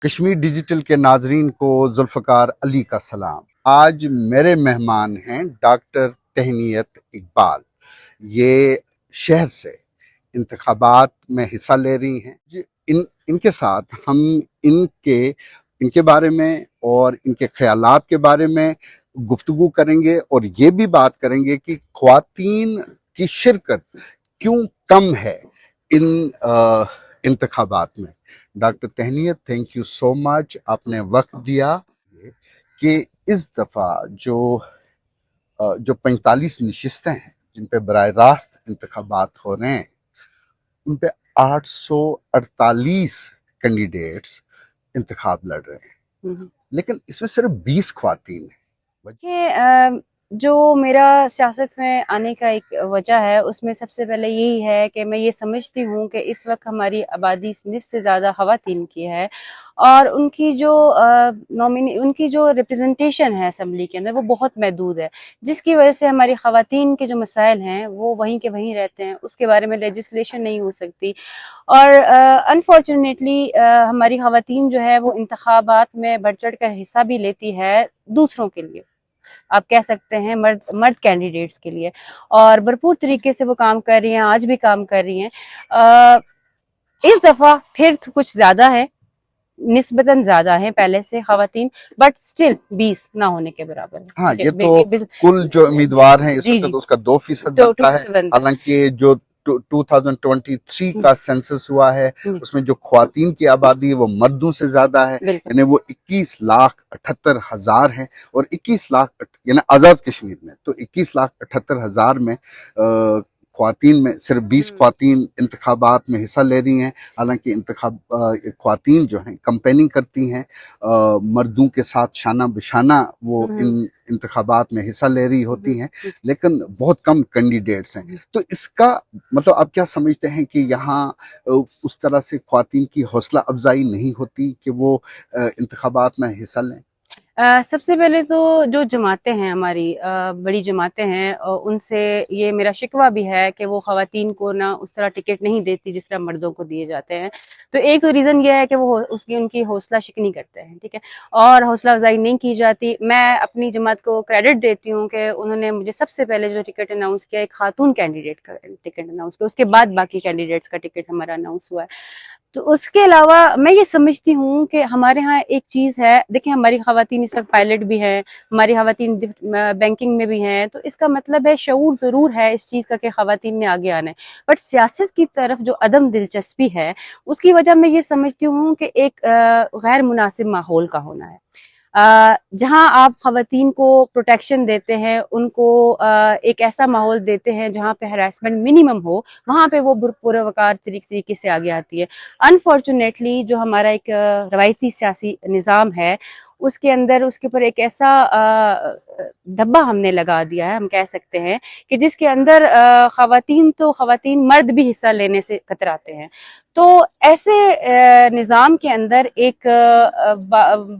Kashmir digital के नाजरीन को जुल्फ़कार अली का सलाम। आज मेरे मेहमान हैं डॉक्टर तहनीत इकबाल। ये शहर से इंतखाबात में हिस्सा ले रही हैं। इनके साथ हम इनके इनके बारे में और इनके ख्यालात के बारे में गुफ्तगू करेंगे और ये भी बात करेंगे कि ख्वातीन की शिरकत क्यों कम है इन इंतखाबात में। Doctor Tahneet, thank you so much, आपने वक्त दिया कि इस दफ़ा जो 45 नशिस्तें हैं जिन पे बराह रास्त इंतखाबात हो रहे हैं, उन पे 848 कैंडिडेट्स इंतखाब लड़ रहे हैं, लेकिन इसमें सिर्फ 20 ख्वातीन हैं। जो मेरा सियासत में आने का एक वजह है, उसमें सबसे पहले यही है कि मैं ये समझती हूँ कि इस वक्त हमारी आबादी निस्फ से ज़्यादा ख़वातीन की है और उनकी जो रिप्रेजेंटेशन है असेंबली के अंदर वो बहुत महदूद है, जिसकी वजह से हमारी ख़वातीन के जो मसाइल हैं वो वहीं के वहीं रहते हैं, उसके बारे में लेजिस्लेशन नहीं हो सकती। और अनफॉर्चुनेटली हमारी ख़वातीन जो है वो इंतखाबात में बढ़ चढ़ कर हिस्सा भी लेती है दूसरों के लिए, आप कह सकते हैं मर्द कैंडिडेट्स के लिए, और भरपूर तरीके से वो काम कर रही हैं, आज भी काम कर रही हैं। इस दफा फिर कुछ ज्यादा है, निस्बतन ज्यादा है पहले से खवातीन, बट स्टिल 20 ना होने के बराबर है। हाँ, ये तो कुल जो उम्मीदवार हैं इस वक्त उसका 2% बनता है। हालांकि जो 2023 का सेंसस हुआ है उसमें जो ख्वातीन की आबादी है वो मर्दों से ज्यादा है, यानी वो 21,78,000 है, और 21 लाख यानी आजाद कश्मीर में तो 21,78,000 में ख्वातीन में सिर्फ 20 ख्वातीन इंतखाबात में हिस्सा ले रही हैं। हालांकि ख्वातीन जो हैं कंपेनिंग करती हैं मर्दों के साथ शाना बिशाना, वो इन इंतखाबात में हिस्सा ले रही होती हैं, लेकिन बहुत कम कैंडिडेट्स हैं। तो इसका मतलब आप क्या समझते हैं कि यहाँ उस तरह से ख्वातीन की हौसला अफजाई नहीं होती कि वो इंतखाबात में हिस्सा लें? सबसे पहले तो जो जमातें हैं हमारी, बड़ी जमातें हैं, उनसे ये मेरा शिकवा भी है कि वो खवातीन को ना उस तरह टिकट नहीं देती जिस तरह मर्दों को दिए जाते हैं। तो एक तो रीज़न ये है कि वो उनकी हौसला शिकनी करते हैं, ठीक है, और हौसला अफजाई नहीं की जाती। मैं अपनी जमात को क्रेडिट देती हूँ कि उन्होंने मुझे सबसे पहले जो टिकट अनाउंस किया, एक खातून कैंडिडेट का टिकट अनाउंस किया, उसके बाद बाकी कैंडिडेट्स का टिकट हमारा अनाउंस हुआ है। तो उसके अलावा मैं ये समझती हूँ कि हमारे यहाँ एक चीज़ है, देखिए हमारी खवातीन इस वक्त पायलट भी हैं, हमारी खवातीन बैंकिंग में भी हैं, तो इसका मतलब है शऊर ज़रूर है इस चीज़ का कि खवातीन ने आगे आना है, बट सियासत की तरफ जो अदम दिलचस्पी है उसकी वजह मैं ये समझती हूँ कि एक गैर मुनासिब माहौल का होना है। जहां आप खवातीन को प्रोटेक्शन देते हैं, उनको एक ऐसा माहौल देते हैं जहां पे हरासमेंट मिनिमम हो, वहां पे वो पुरवकार तरीके से आगे आती है। अनफॉर्चुनेटली जो हमारा एक रवायती सियासी निज़ाम है उसके अंदर उसके ऊपर एक ऐसा धब्बा हमने लगा दिया है, हम कह सकते हैं, कि जिसके अंदर खवातीन मर्द भी हिस्सा लेने से कतराते हैं। तो ऐसे निज़ाम के अंदर एक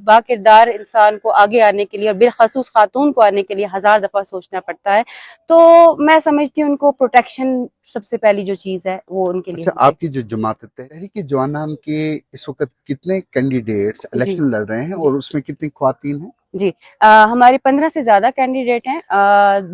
बाकिरदार इंसान को आगे आने के लिए और बिलखसूस खातून को आने के लिए 1000 दफ़ा सोचना पड़ता है। तो मैं समझती हूँ उनको प्रोटेक्शन सबसे पहली जो चीज़ है वो उनके लिए। अच्छा, आपकी जो जमात तहरीक जवानान के इस वक्त कितने कैंडिडेट्स इलेक्शन लड़ रहे हैं और उसमें कितनी ख्वातीन हैं? जी, हमारे 15 से ज्यादा कैंडिडेट हैं,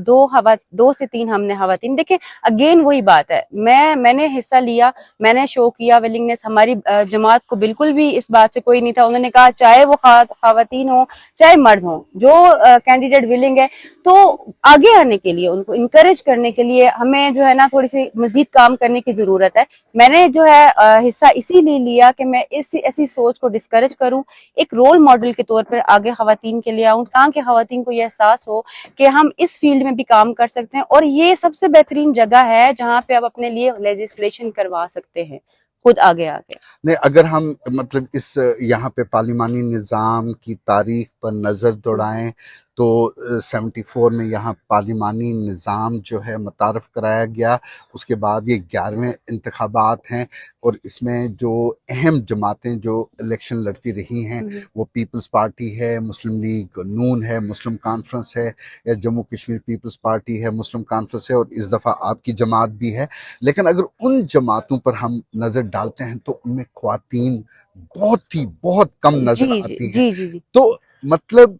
2 से 3 हमने खवातीन। देखिए अगेन वही बात है, मैंने हिस्सा लिया, मैंने शो किया विलिंगनेस, हमारी जमात को बिल्कुल भी इस बात से कोई नहीं था, उन्होंने कहा चाहे वो खवातीन हो चाहे मर्द हो, जो कैंडिडेट विलिंग है, तो आगे आने के लिए उनको इंकरेज करने के लिए हमें जो है ना थोड़ी सी मजीद काम करने की जरूरत है। मैंने जो है हिस्सा इसीलिए लिया कि मैं ऐसी सोच को डिस्करेज करूं, एक रोल मॉडल के तौर पर आगे खवातीन के लिए आऊं, ताकि खवातीन को यह एहसास हो कि हम इस फील्ड में भी काम कर सकते हैं, और ये सबसे बेहतरीन जगह है जहां पे आप अपने लिए लेजिस्लेशन करवा सकते हैं खुद आगे आके। नहीं, अगर हम मतलब इस यहाँ पे पार्लिमानी निज़ाम की तारीख पर नज़र दौड़ाएं तो 74 में यहाँ पार्लिमानी निज़ाम जो है मुतारफ़ कराया गया। उसके बाद ये 11वें इंतखाबात हैं और इसमें जो अहम जमातें जो इलेक्शन लड़ती रही हैं वो पीपल्स पार्टी है, मुस्लिम लीग नून है, मुस्लिम कॉन्फ्रेंस है, या जम्मू कश्मीर पीपल्स पार्टी है, मुस्लिम कॉन्फ्रेंस है, और इस दफ़ा आपकी जमात भी है। लेकिन अगर उन जमातों पर हम नज़र डालते हैं तो उनमें ख्वातीन बहुत कम जी नज़र जी आती हैं। जी जी जी तो मतलब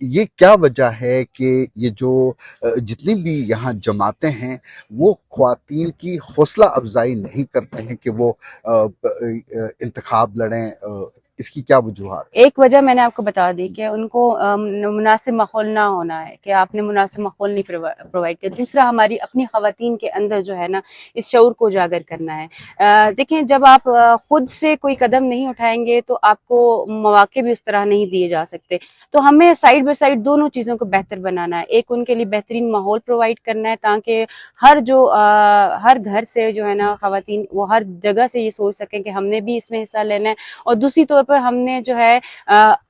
ये क्या वजह है कि ये जो जितनी भी यहाँ जमातें हैं वो ख्वातीन की हौसला अफजाई नहीं करते हैं कि वो इंतखाब लड़ें, इसकी क्या वजूहात? एक वजह मैंने आपको बता दी कि उनको मुनासिब माहौल ना होना है, कि आपने मुनासिब माहौल नहीं प्रोवाइड किया। दूसरा, हमारी अपनी खवातीन के अंदर जो है ना इस शऊर को उजागर करना है। देखें, जब आप खुद से कोई कदम नहीं उठाएंगे तो आपको मौके भी उस तरह नहीं दिए जा सकते। तो हमें साइड बाय साइड दोनों चीज़ों को बेहतर बनाना है। एक, उनके लिए बेहतरीन माहौल प्रोवाइड करना है ताकि हर घर से जो है ना खवातीन वो हर जगह से ये सोच सकें कि हमने भी इसमें हिस्सा लेना है। और दूसरी तौर पर हमने जो है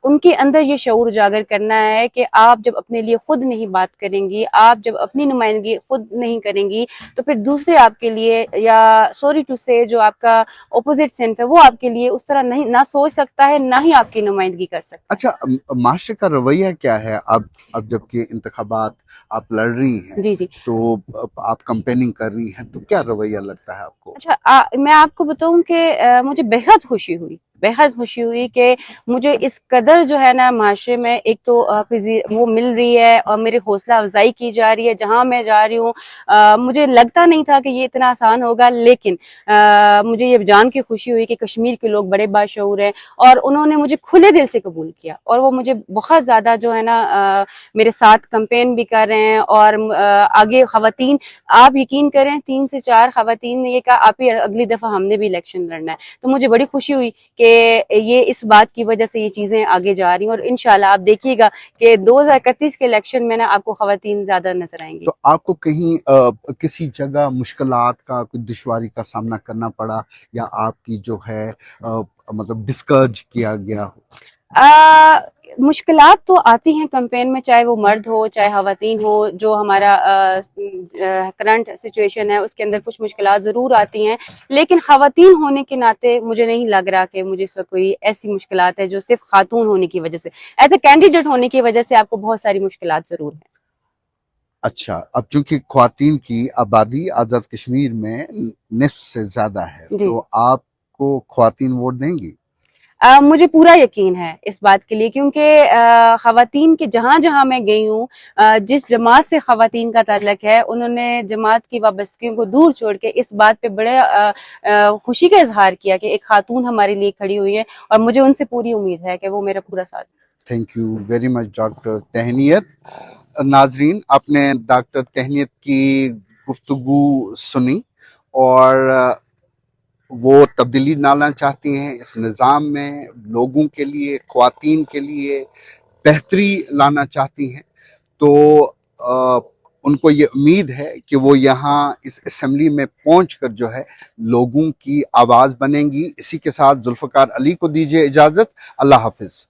उनके अंदर ये शऊर उजागर करना है कि आप जब अपने लिए खुद नहीं बात करेंगी, आप जब अपनी नुमाइंदगी खुद नहीं करेंगी, तो फिर दूसरे आपके लिए, या सॉरी टू से जो आपका ऑपोजिट सिंफ है, वो आपके लिए उस तरह नहीं ना सोच सकता है, ना ही आपकी नुमाइंदगी कर सकता है। अच्छा, माशरे का रवैया क्या है अब जबकि इंतखाबात आप लड़ रही हैं, जी जी। तो आप कंपेनिंग कर रही हैं, तो क्या रवैया लगता है आपको? अच्छा, मैं आपको बताऊं कि मुझे बेहद खुशी हुई कि मुझे इस कदर जो है ना माशरे में एक तो वो मिल रही है और मेरी हौसला अफजाई की जा रही है जहां मैं जा रही हूँ। मुझे लगता नहीं था कि ये इतना आसान होगा, लेकिन मुझे ये जान के खुशी हुई कि कश्मीर के लोग बड़े बाशऊर हैं और उन्होंने मुझे खुले दिल से कबूल किया, और वो मुझे बहुत ज्यादा जो है ना मेरे साथ कंपेन भी कर रहे हैं। और आगे खवातीन, आप यकीन करें, 3 से 4 खवातीन ने ये कहा आप ही अगली दफा हमने भी इलेक्शन लड़ना है। तो मुझे बड़ी खुशी हुई कि ये इस बात की वजह से ये चीजें आगे जा रही हैं, और इंशाल्लाह आप देखिएगा कि 2031 के इलेक्शन में ना आपको खवातीन ज्यादा नजर आएंगी। तो आपको कहीं किसी जगह मुश्किलात का, कोई दुश्वारी का सामना करना पड़ा, या आपकी जो है मतलब डिस्करेज किया गया हो? मुश्किलात तो आती हैं कैंपेन में, चाहे वो मर्द हो चाहे खवातीन हो। जो हमारा करंट सिचुएशन है उसके अंदर कुछ मुश्किलात ज़रूर आती हैं, लेकिन खवातीन होने के नाते मुझे नहीं लग रहा कि मुझे इस वक्त कोई ऐसी मुश्किलात है जो सिर्फ खातून होने की वजह से, एज ए कैंडिडेट होने की वजह से आपको बहुत सारी मुश्किलात ज़रूर हैं। अच्छा, अब चूंकि ख्वातीन की आबादी आज़ाद कश्मीर में निस्फ से ज़्यादा है, जी। तो आपको ख्वातीन वोट देंगी? मुझे पूरा यकीन है इस बात के लिए, क्योंकि खवातीन के जहाँ जहाँ मैं गई हूँ, जिस जमात से खवातीन का ताल्लुक है, उन्होंने जमात की वाबस्तगियों को दूर छोड़ के इस बात पे बड़े खुशी का इजहार किया कि एक खातून हमारे लिए खड़ी हुई है, और मुझे उनसे पूरी उम्मीद है कि वो मेरा पूरा साथ। Thank you very much doctor Tahneet. Nazreen, आपने डॉक्टर तहनीत की गुफ्तगू सुनी, और वो तब्दीली लाना चाहती हैं इस निज़ाम में, लोगों के लिए, ख्वातीन के लिए बेहतरी लाना चाहती हैं। तो उनको ये उम्मीद है कि वो यहाँ इस असेंबली में पहुंचकर जो है लोगों की आवाज़ बनेंगी। इसी के साथ जुल्फ़कार अली को दीजिए इजाज़त। अल्लाह हाफिज़।